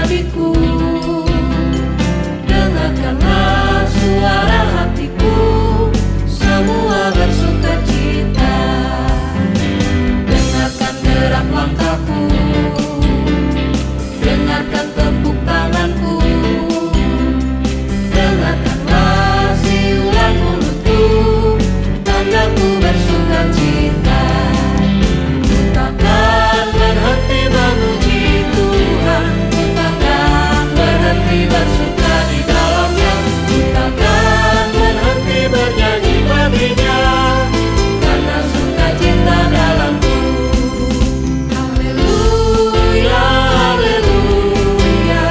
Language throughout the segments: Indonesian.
pribadiku. Dengarkanlah suara hatiku, semua bersuka cita. Dengarkan gerak langkahku, dengarkan tepuk tanganku. Dengarkanlah siulan mulutku, tandaku bersuka cita. Ku takkan berhenti memuji Tuhan, ku takkan berhenti bersuka di dalamnya. Ku takkan berhenti bernyanyi baginya, karena sukacita dalamku. Haleluya, haleluya,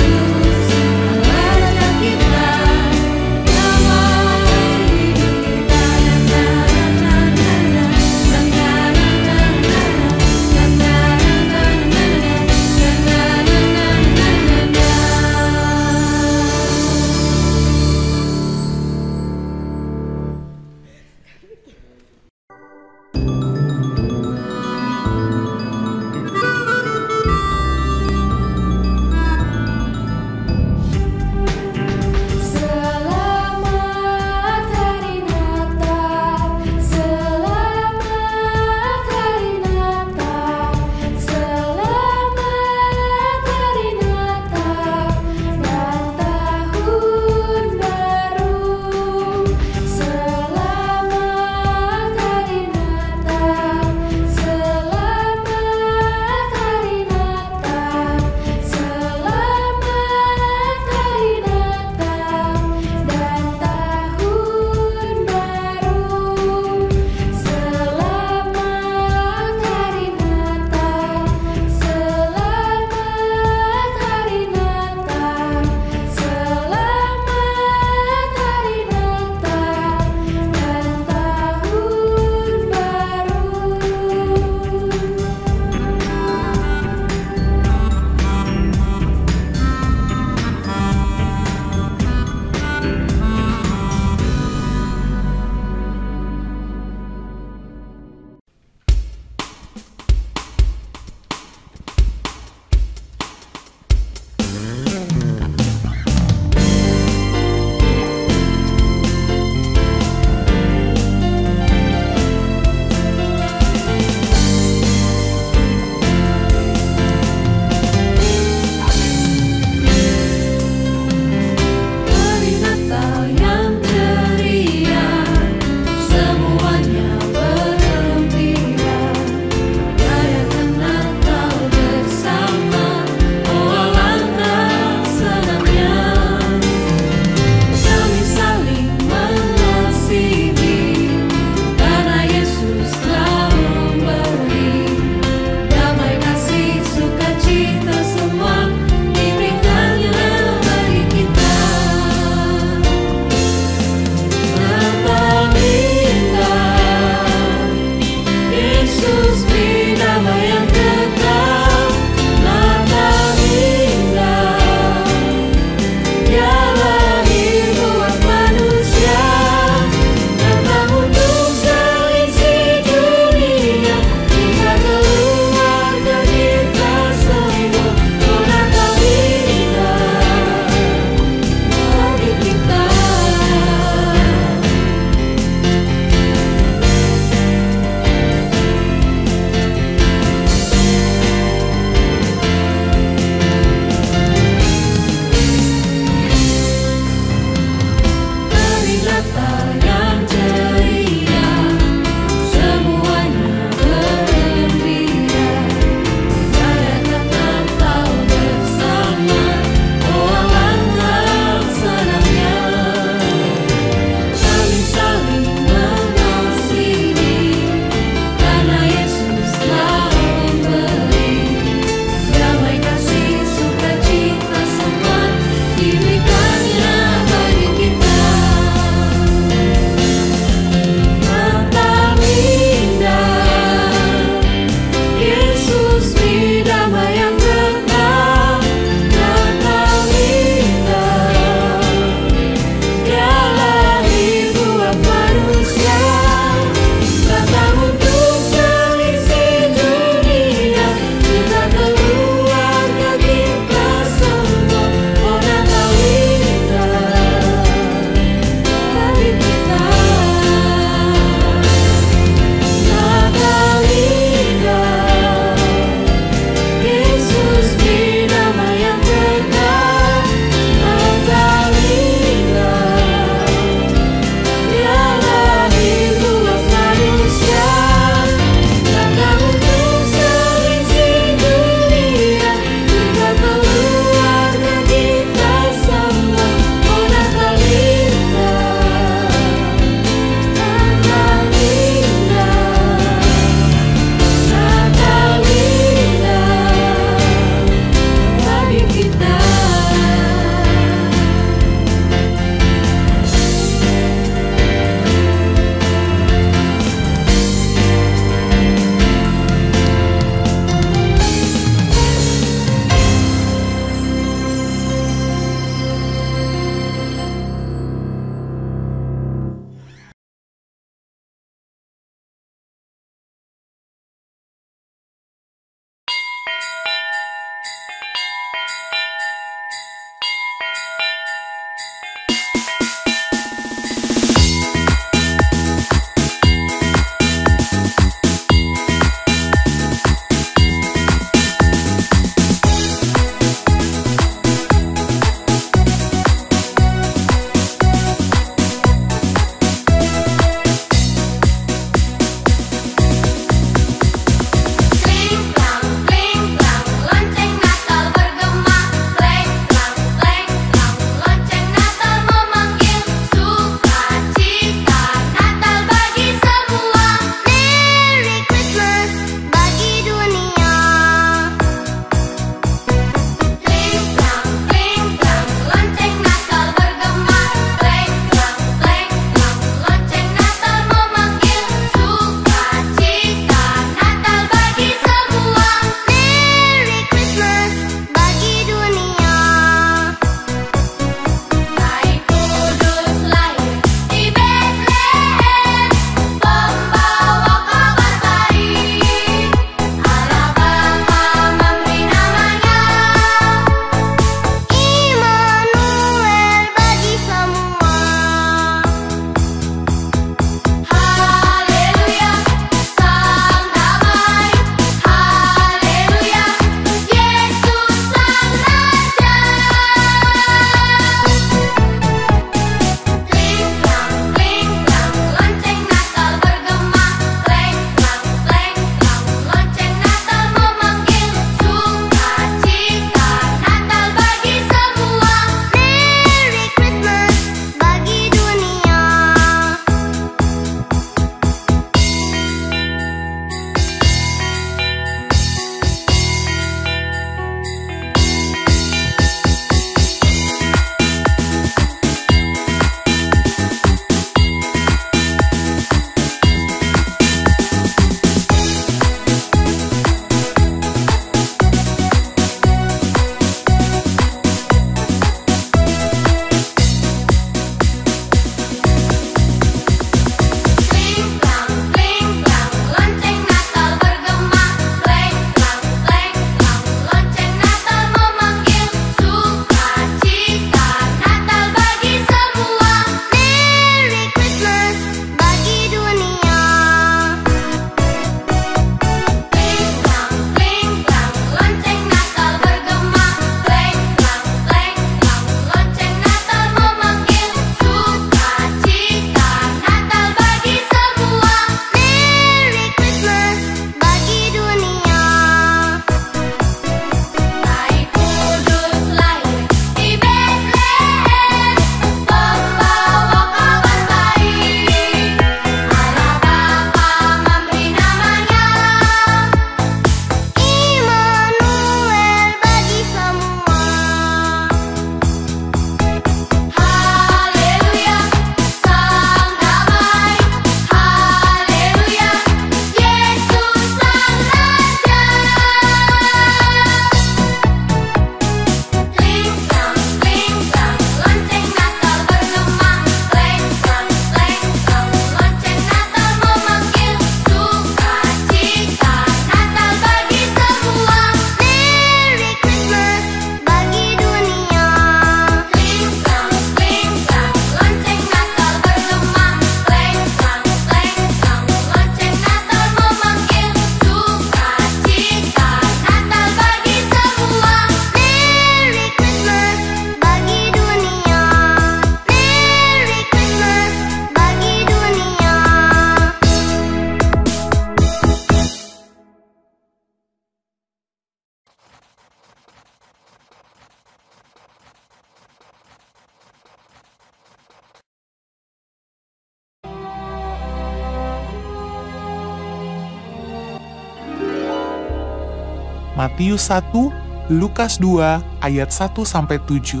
Matius 1, Lukas 2, ayat 1-7.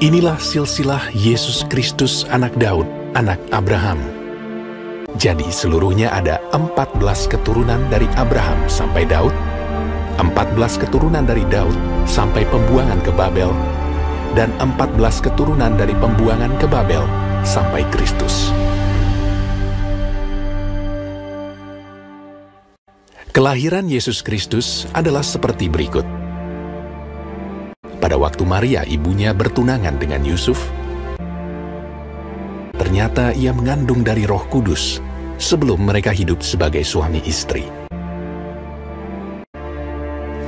Inilah silsilah Yesus Kristus anak Daud, anak Abraham. Jadi seluruhnya ada 14 keturunan dari Abraham sampai Daud, 14 keturunan dari Daud sampai pembuangan ke Babel, dan 14 keturunan dari pembuangan ke Babel sampai Kristus. Kelahiran Yesus Kristus adalah seperti berikut. Pada waktu Maria ibunya bertunangan dengan Yusuf, ternyata ia mengandung dari Roh Kudus sebelum mereka hidup sebagai suami istri.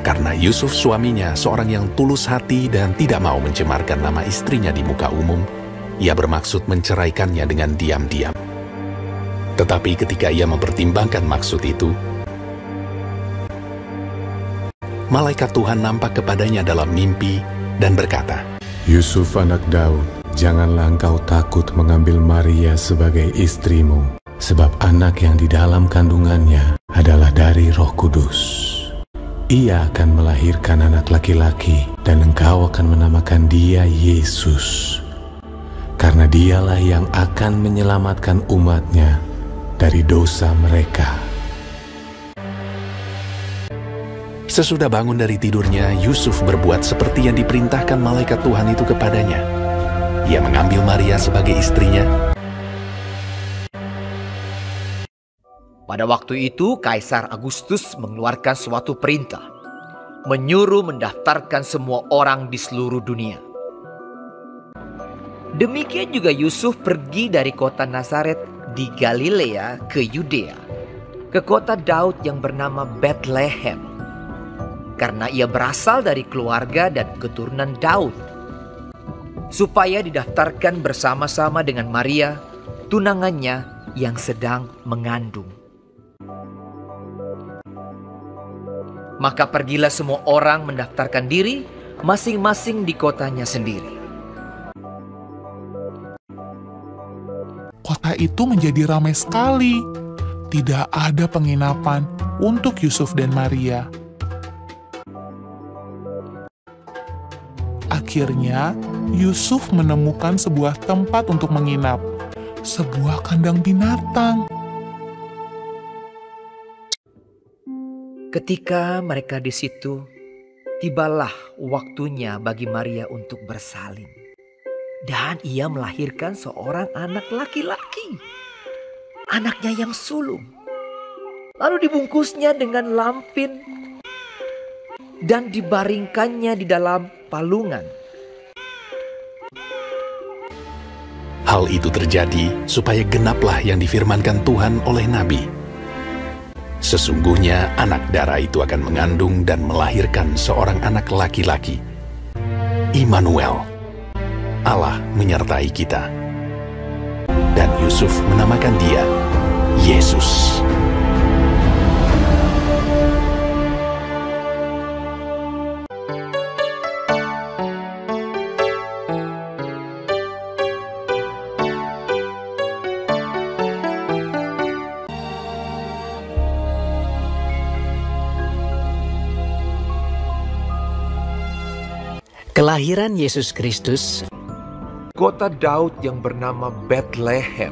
Karena Yusuf suaminya seorang yang tulus hati dan tidak mau mencemarkan nama istrinya di muka umum, ia bermaksud menceraikannya dengan diam-diam. Tetapi ketika ia mempertimbangkan maksud itu, malaikat Tuhan nampak kepadanya dalam mimpi dan berkata, Yusuf anak Daud, janganlah engkau takut mengambil Maria sebagai istrimu, sebab anak yang di dalam kandungannya adalah dari Roh Kudus. Ia akan melahirkan anak laki-laki, dan engkau akan menamakan dia Yesus, karena dialah yang akan menyelamatkan umatnya dari dosa mereka. Sesudah bangun dari tidurnya, Yusuf berbuat seperti yang diperintahkan malaikat Tuhan itu kepadanya. Ia mengambil Maria sebagai istrinya. Pada waktu itu, Kaisar Agustus mengeluarkan suatu perintah, menyuruh mendaftarkan semua orang di seluruh dunia. Demikian juga Yusuf pergi dari kota Nazaret di Galilea ke Yudea, ke kota Daud yang bernama Bethlehem, karena ia berasal dari keluarga dan keturunan Daud, supaya didaftarkan bersama-sama dengan Maria, tunangannya yang sedang mengandung. Maka pergilah semua orang mendaftarkan diri masing-masing di kotanya sendiri. Kota itu menjadi ramai sekali. Tidak ada penginapan untuk Yusuf dan Maria. Akhirnya, Yusuf menemukan sebuah tempat untuk menginap, sebuah kandang binatang. Ketika mereka di situ, tibalah waktunya bagi Maria untuk bersalin. Dan ia melahirkan seorang anak laki-laki, anaknya yang sulung. Lalu dibungkusnya dengan lampin dan dibaringkannya di dalam palungan. Hal itu terjadi supaya genaplah yang difirmankan Tuhan oleh Nabi. Sesungguhnya anak darah itu akan mengandung dan melahirkan seorang anak laki-laki. Immanuel, Allah menyertai kita. Dan Yusuf menamakan dia Yesus. Kelahiran Yesus Kristus. Kota Daud yang bernama Bethlehem.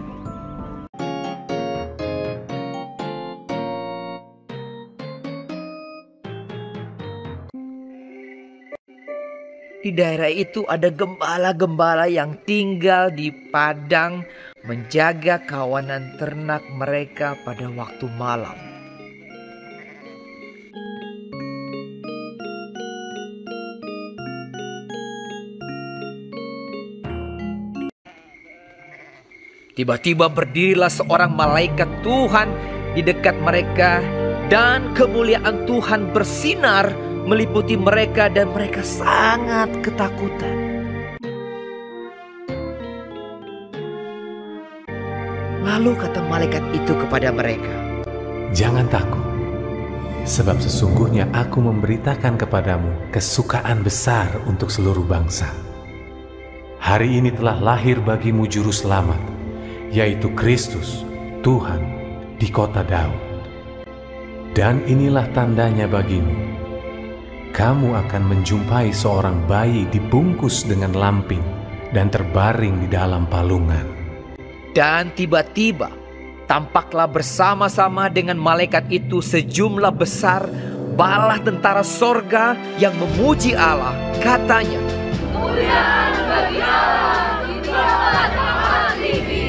Di daerah itu ada gembala-gembala yang tinggal di padang menjaga kawanan ternak mereka pada waktu malam. Tiba-tiba berdirilah seorang malaikat Tuhan di dekat mereka, dan kemuliaan Tuhan bersinar meliputi mereka, dan mereka sangat ketakutan. Lalu kata malaikat itu kepada mereka, Jangan takut, sebab sesungguhnya aku memberitakan kepadamu kesukaan besar untuk seluruh bangsa. Hari ini telah lahir bagimu juru selamat, yaitu Kristus, Tuhan, di kota Daud. Dan inilah tandanya bagimu, kamu akan menjumpai seorang bayi dibungkus dengan lampin dan terbaring di dalam palungan. Dan tiba-tiba tampaklah bersama-sama dengan malaikat itu sejumlah besar bala tentara sorga yang memuji Allah. Katanya, Kemuliaan bagi Allah di tempat tinggi,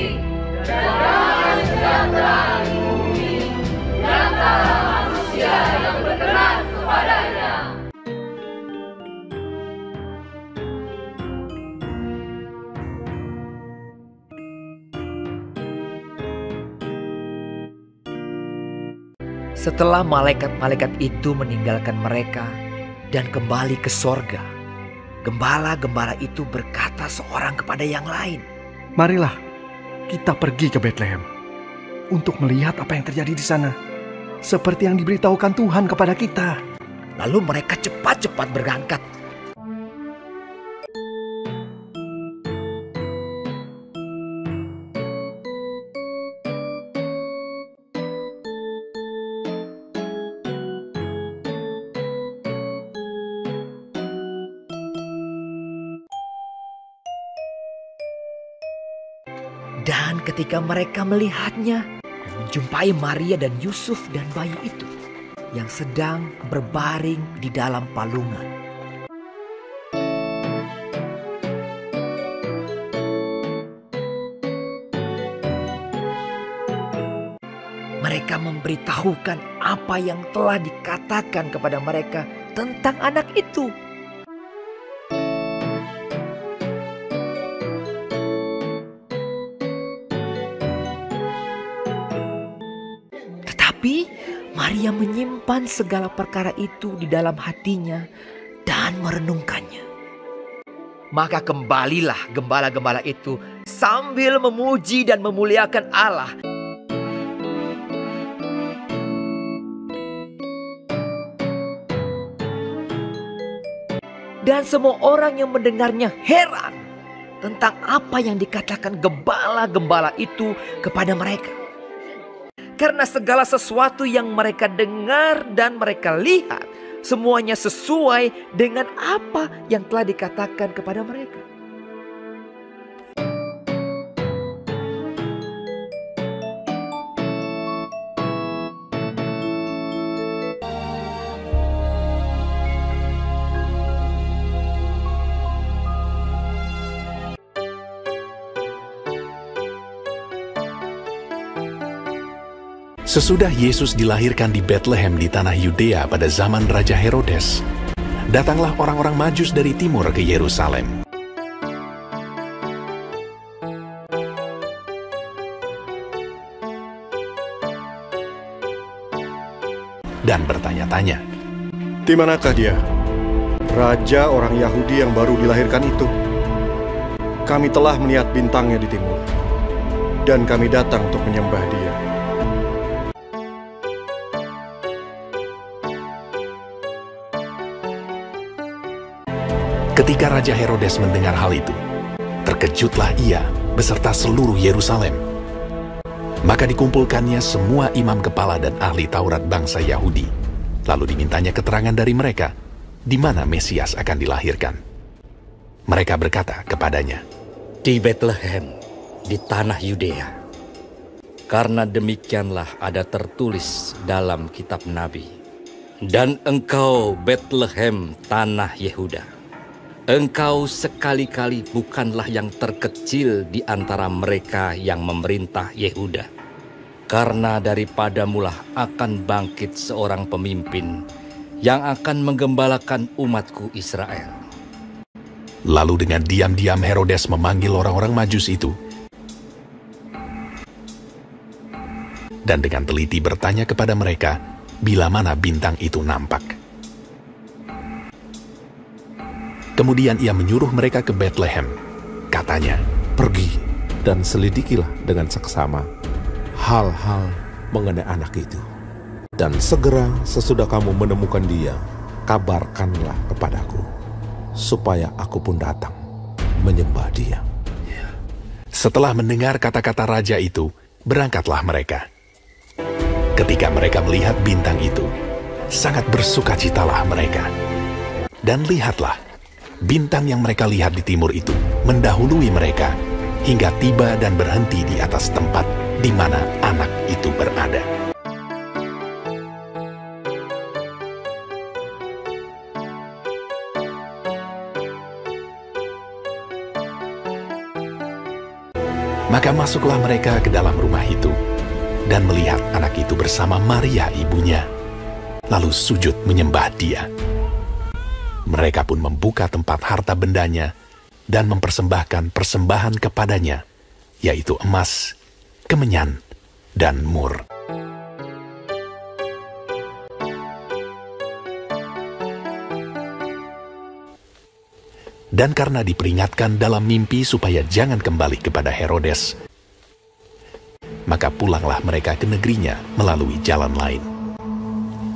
dan damai sejahtera di bumi, di antara manusia yang berkenan kepadanya. setelah malaikat-malaikat itu meninggalkan mereka dan kembali ke sorga, gembala-gembala itu berkata seorang kepada yang lain, Marilah kita pergi ke Betlehem untuk melihat apa yang terjadi di sana, seperti yang diberitahukan Tuhan kepada kita. Lalu mereka cepat-cepat berangkat. Dan ketika mereka melihatnya, menjumpai Maria dan Yusuf dan bayi itu yang sedang berbaring di dalam palungan. Mereka memberitahukan apa yang telah dikatakan kepada mereka tentang anak itu. Tapi Maria menyimpan segala perkara itu di dalam hatinya dan merenungkannya. Maka kembalilah gembala-gembala itu sambil memuji dan memuliakan Allah. Dan semua orang yang mendengarnya heran tentang apa yang dikatakan gembala-gembala itu kepada mereka. Karena segala sesuatu yang mereka dengar dan mereka lihat, semuanya sesuai dengan apa yang telah dikatakan kepada mereka. Sesudah Yesus dilahirkan di Betlehem di tanah Yudea pada zaman Raja Herodes, datanglah orang-orang Majus dari timur ke Yerusalem. Dan bertanya-tanya, Di manakah dia? Raja orang Yahudi yang baru dilahirkan itu. Kami telah melihat bintangnya di timur, dan kami datang untuk menyembah dia. Ketika Raja Herodes mendengar hal itu, terkejutlah ia beserta seluruh Yerusalem. Maka dikumpulkannya semua imam kepala dan ahli Taurat bangsa Yahudi. Lalu dimintanya keterangan dari mereka, di mana Mesias akan dilahirkan. Mereka berkata kepadanya, Di Betlehem, di tanah Yudea. Karena demikianlah ada tertulis dalam kitab Nabi. Dan engkau Betlehem tanah Yehuda, engkau sekali-kali bukanlah yang terkecil di antara mereka yang memerintah Yehuda. Karena daripadamulah akan bangkit seorang pemimpin yang akan menggembalakan umatku Israel. Lalu dengan diam-diam Herodes memanggil orang-orang Majus itu. Dan dengan teliti bertanya kepada mereka, bila mana bintang itu nampak. Kemudian ia menyuruh mereka ke Betlehem. Katanya, Pergi dan selidikilah dengan seksama hal-hal mengenai anak itu. Dan segera sesudah kamu menemukan dia, kabarkanlah kepadaku, supaya aku pun datang menyembah dia. Setelah mendengar kata-kata raja itu, berangkatlah mereka. Ketika mereka melihat bintang itu, sangat bersukacitalah mereka. Dan lihatlah, bintang yang mereka lihat di timur itu mendahului mereka hingga tiba dan berhenti di atas tempat di mana anak itu berada. Maka masuklah mereka ke dalam rumah itu dan melihat anak itu bersama Maria ibunya, lalu sujud menyembah dia. Mereka pun membuka tempat harta bendanya dan mempersembahkan persembahan kepadanya, yaitu emas, kemenyan, dan mur. Dan karena diperingatkan dalam mimpi supaya jangan kembali kepada Herodes, maka pulanglah mereka ke negerinya melalui jalan lain.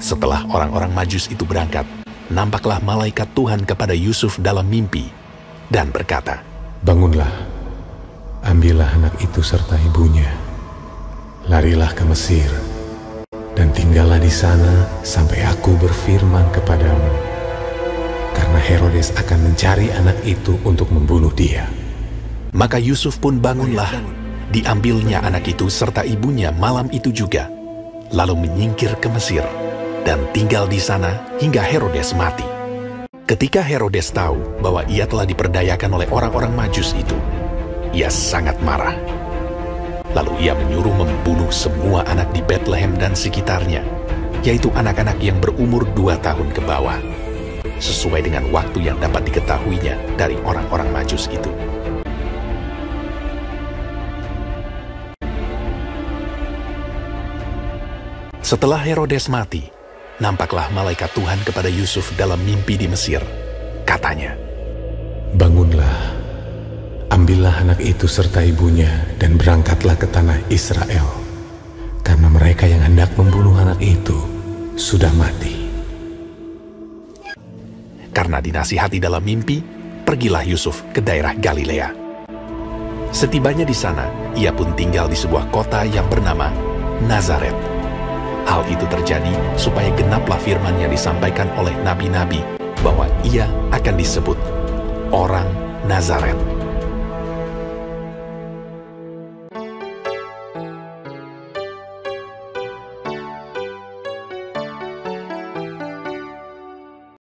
Setelah orang-orang Majus itu berangkat, nampaklah malaikat Tuhan kepada Yusuf dalam mimpi dan berkata, "Bangunlah, ambillah anak itu serta ibunya, larilah ke Mesir, dan tinggallah di sana sampai aku berfirman kepadamu. Karena Herodes akan mencari anak itu untuk membunuh dia." Maka Yusuf pun bangunlah, diambilnya anak itu serta ibunya malam itu juga, lalu menyingkir ke Mesir, dan tinggal di sana hingga Herodes mati. Ketika Herodes tahu bahwa ia telah diperdayakan oleh orang-orang Majus itu, ia sangat marah. Lalu ia menyuruh membunuh semua anak di Bethlehem dan sekitarnya, yaitu anak-anak yang berumur 2 tahun ke bawah, sesuai dengan waktu yang dapat diketahuinya dari orang-orang Majus itu. Setelah Herodes mati, nampaklah malaikat Tuhan kepada Yusuf dalam mimpi di Mesir. Katanya, "Bangunlah, ambillah anak itu serta ibunya dan berangkatlah ke tanah Israel, karena mereka yang hendak membunuh anak itu sudah mati." Karena dinasihati dalam mimpi, pergilah Yusuf ke daerah Galilea. Setibanya di sana, ia pun tinggal di sebuah kota yang bernama Nazaret. Hal itu terjadi supaya genaplah firman yang disampaikan oleh nabi-nabi bahwa ia akan disebut orang Nazaret.